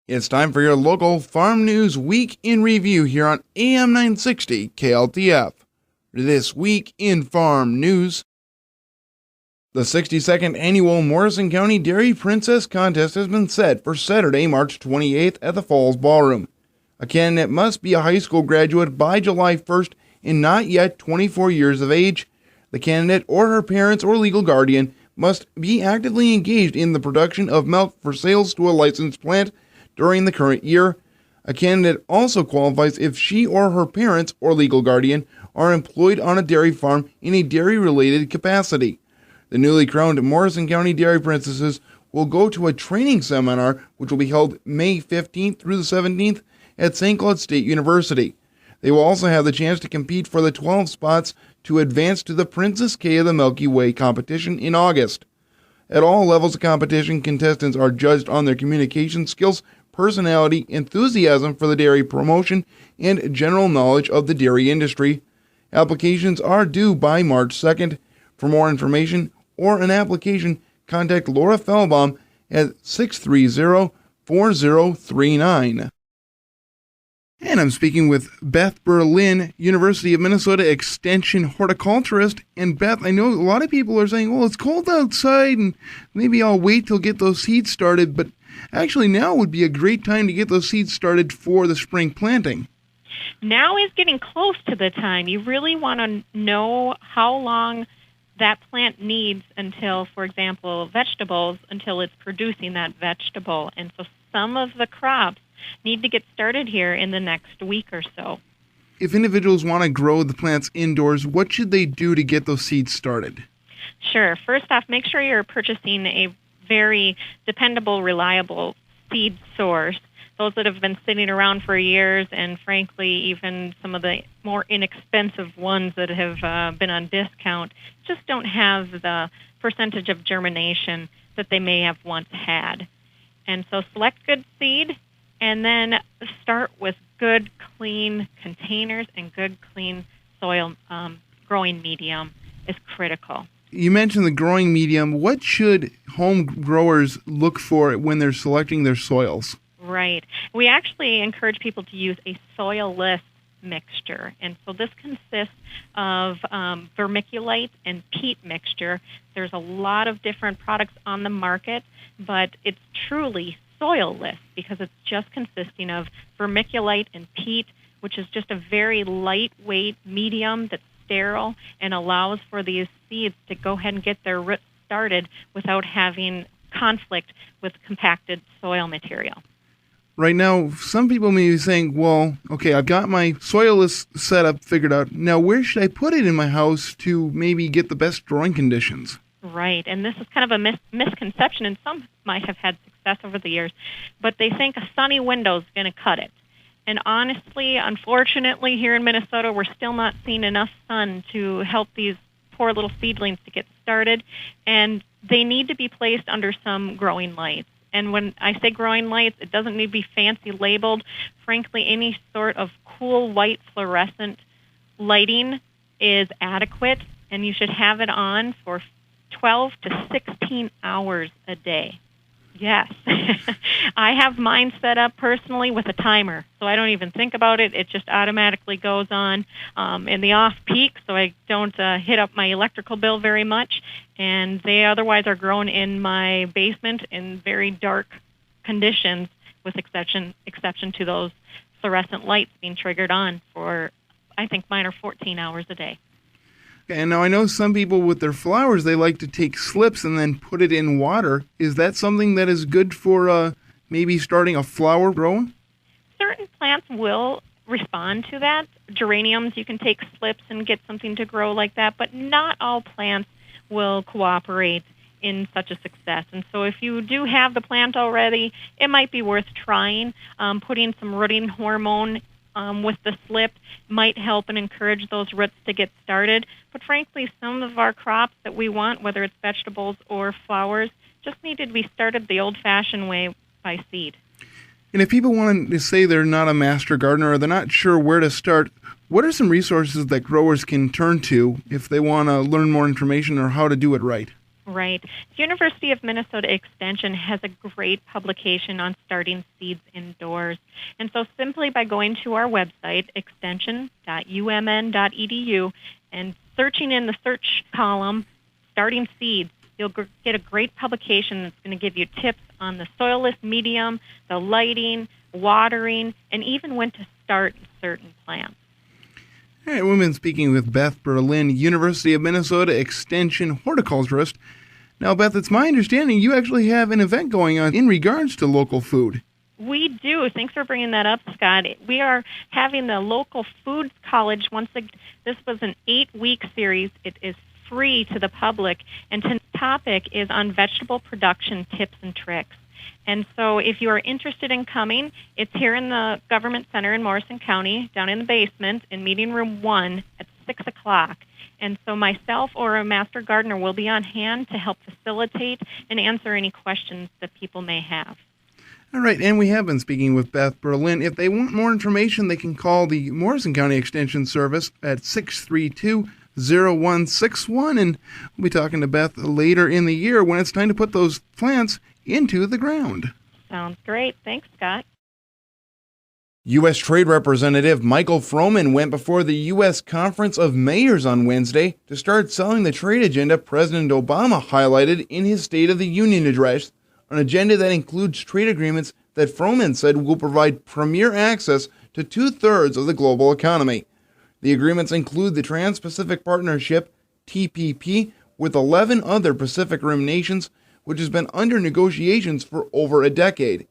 It's time for your local farm news week in review here on AM 960 KLTF. This week in farm news, the 62nd annual Morrison County Dairy Princess Contest has been set for Saturday, March 28th at the Falls Ballroom. A candidate must be a high school graduate by July 1st and not yet 24 years of age. The candidate or her parents or legal guardian must be actively engaged in the production of milk for sales to a licensed plant during the current year. A candidate also qualifies if she or her parents or legal guardian are employed on a dairy farm in a dairy-related capacity. The newly crowned Morrison County Dairy Princesses will go to a training seminar which will be held May 15th through the 17th at St. Cloud State University. They will also have the chance to compete for the 12 spots to advance to the Princess K of the Milky Way competition in August. At all levels of competition, contestants are judged on their communication skills, personality, enthusiasm for the dairy promotion, and general knowledge of the dairy industry. Applications are due by March 2nd. For more information or an application, contact Laura Fellbaum at 630-4039. And I'm speaking with Beth Berlin, University of Minnesota Extension horticulturist. And Beth, I know a lot of people are saying, well, it's cold outside and maybe I'll wait till get those seeds started, but actually, now would be a great time to get those seeds started for the spring planting. Now is getting close to the time. You really want to know how long that plant needs until, for example, vegetables, until it's producing that vegetable. And so some of the crops need to get started here in the next week or so. If individuals want to grow the plants indoors, what should they do to get those seeds started? Sure. First off, make sure you're purchasing a very dependable, reliable seed source. Those that have been sitting around for years, and frankly, even some of the more inexpensive ones that have been on discount, just don't have the percentage of germination that they may have once had. And so select good seed, and then start with good, clean containers and good, clean soil. Growing medium is critical. You mentioned the growing medium. What should home growers look for when they're selecting their soils? Right. We actually encourage people to use a soil-less mixture. And so this consists of vermiculite and peat mixture. There's a lot of different products on the market, but it's truly soil-less because it's just consisting of vermiculite and peat, which is just a very lightweight medium that's sterile and allows for these seeds to go ahead and get their roots started without having conflict with compacted soil material. Right now, some people may be saying, well, okay, I've got my soilless setup figured out. Now, where should I put it in my house to maybe get the best growing conditions? Right, and this is kind of a misconception, and some might have had success over the years, but they think a sunny window is going to cut it. And honestly, unfortunately, here in Minnesota, we're still not seeing enough sun to help these poor little seedlings to get started, and they need to be placed under some growing lights. And when I say growing lights, it doesn't need to be fancy labeled. Frankly, any sort of cool white fluorescent lighting is adequate, and you should have it on for 12 to 16 hours a day. Yes. I have mine set up personally with a timer, so I don't even think about it. It just automatically goes on in the off-peak, so I don't hit up my electrical bill very much. And they otherwise are grown in my basement in very dark conditions, with exception to those fluorescent lights being triggered on for, I think mine are 14 hours a day. And now I know some people with their flowers, they like to take slips and then put it in water. Is that something that is good for maybe starting a flower growing? Certain plants will respond to that. Geraniums, you can take slips and get something to grow like that, but not all plants will cooperate in such a success. And so if you do have the plant already, it might be worth trying. Putting some rooting hormone with the slip might help and encourage those roots to get started. But frankly, some of our crops that we want, whether it's vegetables or flowers, just need to be started the old-fashioned way by seed. And if people want to say they're not a master gardener or they're not sure where to start, what are some resources that growers can turn to if they want to learn more information or how to do it right? Right. The University of Minnesota Extension has a great publication on starting seeds indoors. And so simply by going to our website, extension.umn.edu, and searching in the search column, starting seeds, you'll get a great publication that's going to give you tips on the soilless medium, the lighting, watering, and even when to start certain plants. All right, we've been speaking with Beth Berlin, University of Minnesota Extension horticulturist. Now, Beth, it's my understanding you actually have an event going on in regards to local food. We do. Thanks for bringing that up, Scott. We are having the local foods college. This was an 8-week series. It is free to the public, and tonight's topic is on vegetable production tips and tricks. And so if you are interested in coming, it's here in the Government Center in Morrison County, down in the basement in Meeting Room 1 at 6 o'clock. And so myself or a master gardener will be on hand to help facilitate and answer any questions that people may have. All right, and we have been speaking with Beth Berlin. If they want more information, they can call the Morrison County Extension Service at 632-0161, and we'll be talking to Beth later in the year when it's time to put those plants into the ground. Sounds great. Thanks, Scott. U.S. Trade Representative Michael Froman went before the U.S. Conference of Mayors on Wednesday to start selling the trade agenda President Obama highlighted in his State of the Union address, an agenda that includes trade agreements that Froman said will provide premier access to 2/3 of the global economy. The agreements include the Trans-Pacific Partnership, TPP, with 11 other Pacific Rim nations, which has been under negotiations for over a decade.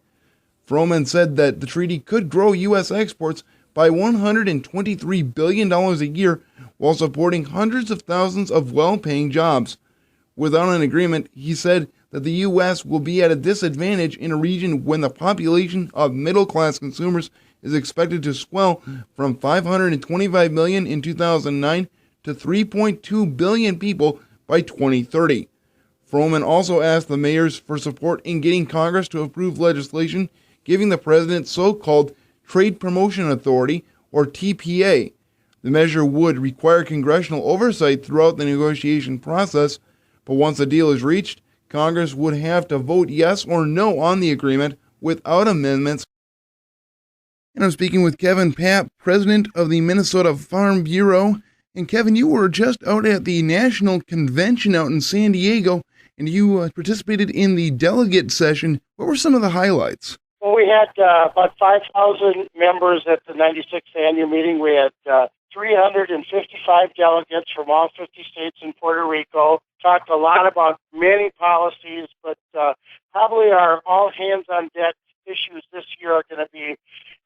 Froman said that the treaty could grow U.S. exports by $123 billion a year while supporting hundreds of thousands of well-paying jobs. Without an agreement, he said that the U.S. will be at a disadvantage in a region when the population of middle-class consumers is expected to swell from 525 million in 2009 to 3.2 billion people by 2030. Froman also asked the mayors for support in getting Congress to approve legislation giving the president so-called Trade Promotion Authority, or TPA. The measure would require congressional oversight throughout the negotiation process, but once a deal is reached, Congress would have to vote yes or no on the agreement without amendments. And I'm speaking with Kevin Papp, president of the Minnesota Farm Bureau. And Kevin, you were just out at the National Convention out in San Diego, and you participated in the delegate session. What were some of the highlights? Well, we had about 5,000 members at the 96th annual meeting. We had 355 delegates from all 50 states and Puerto Rico. Talked a lot about many policies, but probably our all-hands-on-deck issues this year are going to be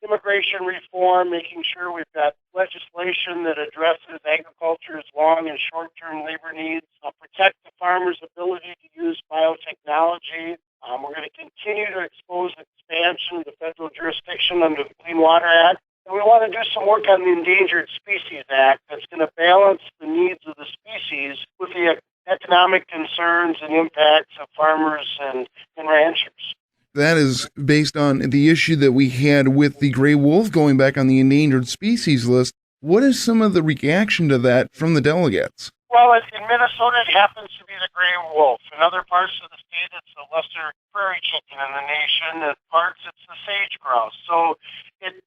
immigration reform, making sure we've got legislation that addresses agriculture's long and short-term labor needs, protect the farmers' ability to use biotechnology. We're going to continue to expose expansion of the federal jurisdiction under the Clean Water Act. And we want to do some work on the Endangered Species Act that's going to balance the needs of the species with the economic concerns and impacts of farmers and ranchers. That is based on the issue that we had with the gray wolf going back on the endangered species list. What is some of the reaction to that from the delegates? Well, in Minnesota, it happens to be the gray wolf. In other parts of the state, it's the lesser prairie chicken in the nation. In parts, it's the sage grouse. So it's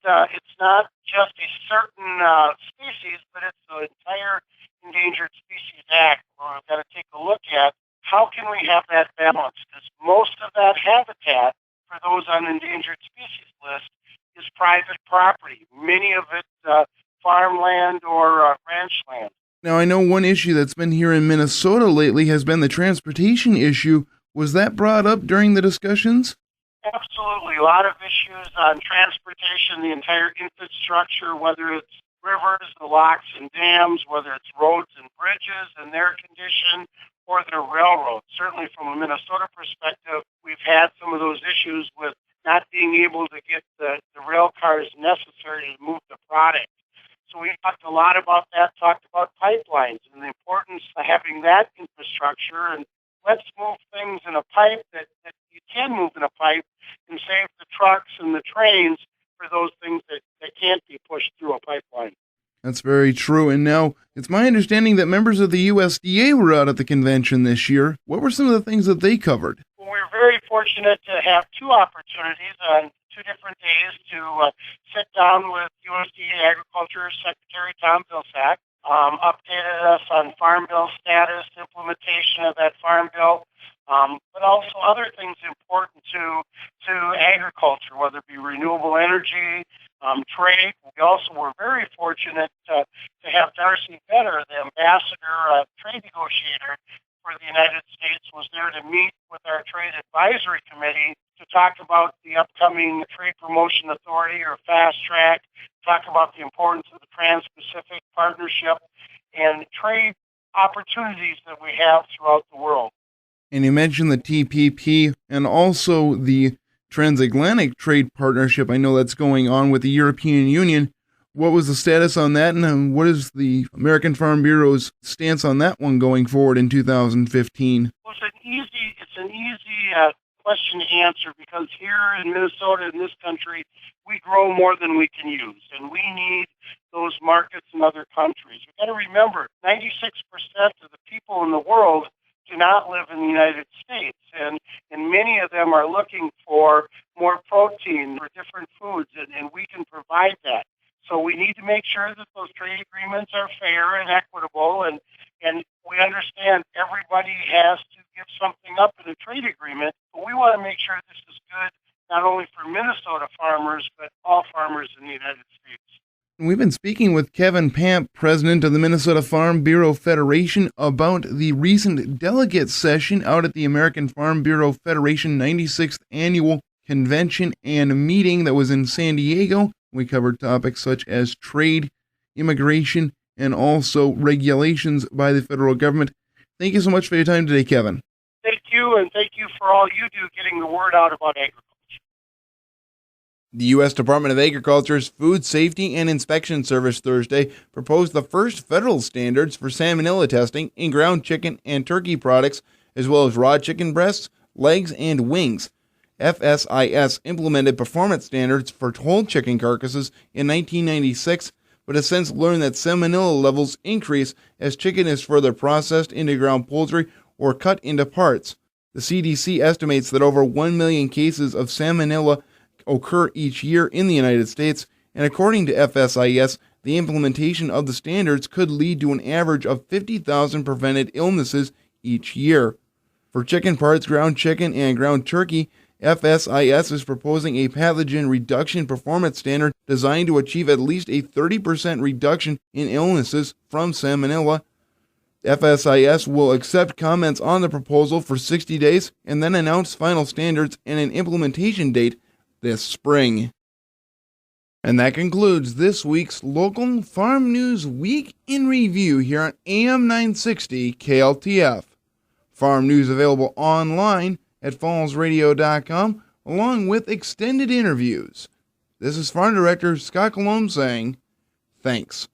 not just a certain species, but it's the entire Endangered Species Act where we've got to take a look at how can we have that balance? Because most of that habitat for those on endangered species list is private property, many of it farmland or ranch land. Now, I know one issue that's been here in Minnesota lately has been the transportation issue. Was that brought up during the discussions? Absolutely. A lot of issues on transportation, the entire infrastructure, whether it's rivers, the locks and dams, whether it's roads and bridges and their condition, or the railroads. Certainly from a Minnesota perspective, we've had some of those issues with not being able to get the rail cars necessary to move the product. So we talked a lot about that, talked about pipelines and the importance of having that infrastructure. And let's move things in a pipe that you can move in a pipe and save the trucks and the trains for those things that can't be pushed through a pipeline. That's very true. And now, it's my understanding that members of the USDA were out at the convention this year. What were some of the things that they covered? Well, we're very fortunate to have two opportunities on two different days to sit down with USDA Agriculture Secretary Tom Vilsack, updated us on Farm Bill status, implementation of that Farm Bill, but also other things important to agriculture, whether it be renewable energy, trade. We also were very fortunate to have Darcy Vetter, the ambassador, trade negotiator for the United States, was there to meet with our Trade Advisory Committee to talk about the upcoming Trade Promotion Authority, or Fast Track, talk about the importance of the Trans-Pacific Partnership and trade opportunities that we have throughout the world. And you mentioned the TPP and also the Transatlantic Trade Partnership. I know that's going on with the European Union. What was the status on that, and what is the American Farm Bureau's stance on that one going forward in 2015? Well, it's an easy question to answer, because here in Minnesota, in this country, we grow more than we can use, and we need those markets in other countries. You've got to remember, 96% of the people in the world do not live in the United States, and many of them are looking for more protein, for different foods, and we can provide that. So we need to make sure that those trade agreements are fair and equitable, and we understand everybody has to give something up in a trade agreement, but we want to make sure this is good not only for Minnesota farmers, but all farmers in the United States. We've been speaking with Kevin Pamp, president of the Minnesota Farm Bureau Federation, about the recent delegate session out at the American Farm Bureau Federation 96th Annual Convention and Meeting that was in San Diego. We covered topics such as trade, immigration, and also regulations by the federal government. Thank you so much for your time today, Kevin. Thank you, and thank you for all you do getting the word out about agriculture. The U.S. Department of Agriculture's Food Safety and Inspection Service Thursday proposed the first federal standards for salmonella testing in ground chicken and turkey products, as well as raw chicken breasts, legs, and wings. FSIS implemented performance standards for whole chicken carcasses in 1996, but has since learned that salmonella levels increase as chicken is further processed into ground poultry or cut into parts. The CDC estimates that over 1 million cases of salmonella occur each year in the United States, and according to FSIS, the implementation of the standards could lead to an average of 50,000 prevented illnesses each year. For chicken parts, ground chicken, and ground turkey, FSIS is proposing a pathogen reduction performance standard designed to achieve at least a 30% reduction in illnesses from salmonella. FSIS will accept comments on the proposal for 60 days and then announce final standards and an implementation date this spring. And that concludes this week's Local Farm News Week in Review here on AM 960 KLTF. Farm news available online at fallsradio.com, along with extended interviews. This is Farm Director Scott Colombe saying, thanks.